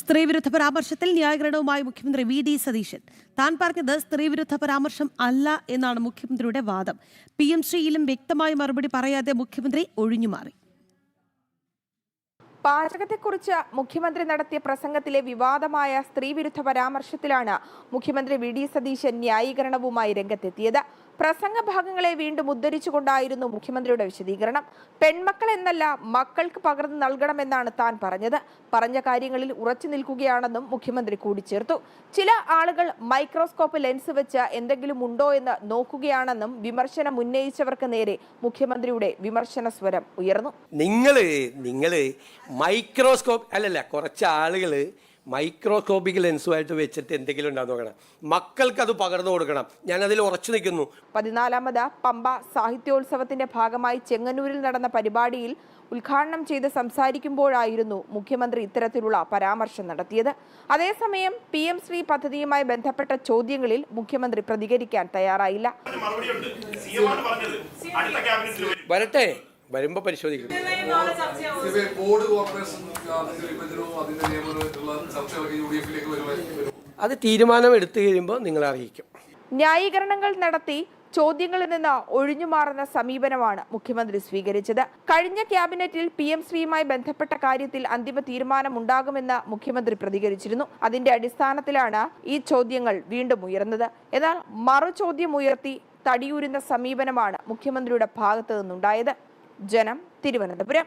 സ്ത്രീവിരുദ്ധ പരാമർശത്തിൽ ന്യായീകരണവുമായി മുഖ്യമന്ത്രി വി.ഡി. സതീശൻ. താൻ പറഞ്ഞത് സ്ത്രീവിരുദ്ധ പരാമർശം അല്ല എന്നാണ് മുഖ്യമന്ത്രിയുടെ വാദം. PMCയിലും വ്യക്തമായ മറുപടി പറയാതെ മുഖ്യമന്ത്രി ഒഴിഞ്ഞുമാറി. പാചകത്തെക്കുറിച്ച് മുഖ്യമന്ത്രി നടത്തിയ പ്രസംഗത്തിലെ വിവാദമായ സ്ത്രീവിരുദ്ധ പരാമർശത്തിലാണ് മുഖ്യമന്ത്രി വി.ഡി. സതീശൻ ന്യായീകരണവുമായി രംഗത്തെത്തിയത്. പ്രസംഗ ഭാഗങ്ങളെ വീണ്ടും ഉദ്ധരിച്ചുകൊണ്ടായിരുന്നു മുഖ്യമന്ത്രിയുടെ വിശദീകരണം. പെൺമക്കൾ എന്നല്ല, മക്കൾക്ക് പകർന്നു നൽകണമെന്നാണ് താൻ പറഞ്ഞത്. പറഞ്ഞ കാര്യങ്ങളിൽ ഉറച്ചു നിൽക്കുകയാണെന്നും മുഖ്യമന്ത്രി കൂട്ടിച്ചേർത്തു. ചില ആളുകൾ മൈക്രോസ്കോപ്പ് ലെൻസ് വെച്ച് എന്തെങ്കിലും ഉണ്ടോ എന്ന് നോക്കുകയാണെന്നും വിമർശനം ഉന്നയിച്ചവർക്ക് നേരെ മുഖ്യമന്ത്രിയുടെ വിമർശന സ്വരം ഉയർന്നു. നിങ്ങള് മൈക്രോസ്കോപ്പ് അല്ലല്ല, കുറച്ച് ആളുകള് മൈക്രോസ്കോപ്പിക് ലെൻസുമായിട്ട് വെച്ചിട്ട് എന്തെങ്കിലും ഉണ്ടാകുന്ന നോക്കണം. മക്കൾക്ക് അത് പകർന്നു കൊടുക്കണം. ഞാൻ അതിൽ ഉറച്ചു നിൽക്കുന്നു. 14ാമത് പമ്പ സാഹിത്യോത്സവത്തിന്റെ ഭാഗമായി ചെങ്ങന്നൂരിൽ നടന്ന പരിപാടിയിൽ ഉദ്ഘാടനം ചെയ്ത് സംസാരിക്കുമ്പോഴായിരുന്നു മുഖ്യമന്ത്രി ഇത്തരത്തിലുള്ള പരാമർശം നടത്തിയത്. അതേസമയം PM ശ്രീ പദ്ധതിയുമായി ബന്ധപ്പെട്ട ചോദ്യങ്ങളിൽ മുഖ്യമന്ത്രി പ്രതികരിക്കാൻ തയ്യാറായില്ല. വരട്ടെ, വരുമ്പോ പരിശോധിക്കും. അത് തീരുമാനം എടുത്തു കഴിയുമ്പോൾ നിങ്ങളെ അറിയിക്കും. ന്യായീകരണങ്ങൾ നടത്തി ചോദ്യങ്ങളിൽ നിന്ന് ഒഴിഞ്ഞുമാറുന്ന സമീപനമാണ് മുഖ്യമന്ത്രി സ്വീകരിച്ചത്. കഴിഞ്ഞ ക്യാബിനറ്റിൽ PM ശ്രീയുമായി ബന്ധപ്പെട്ട കാര്യത്തിൽ അന്തിമ തീരുമാനം ഉണ്ടാകുമെന്ന് മുഖ്യമന്ത്രി പ്രതികരിച്ചിരുന്നു. അതിന്റെ അടിസ്ഥാനത്തിലാണ് ഈ ചോദ്യങ്ങൾ വീണ്ടും ഉയർന്നത്. എന്നാൽ മറുചോദ്യം ഉയർത്തി തടിയൂരുന്ന സമീപനമാണ് മുഖ്യമന്ത്രിയുടെ ഭാഗത്തു നിന്നുണ്ടായത്. ജനം, തിരുവനന്തപുരം.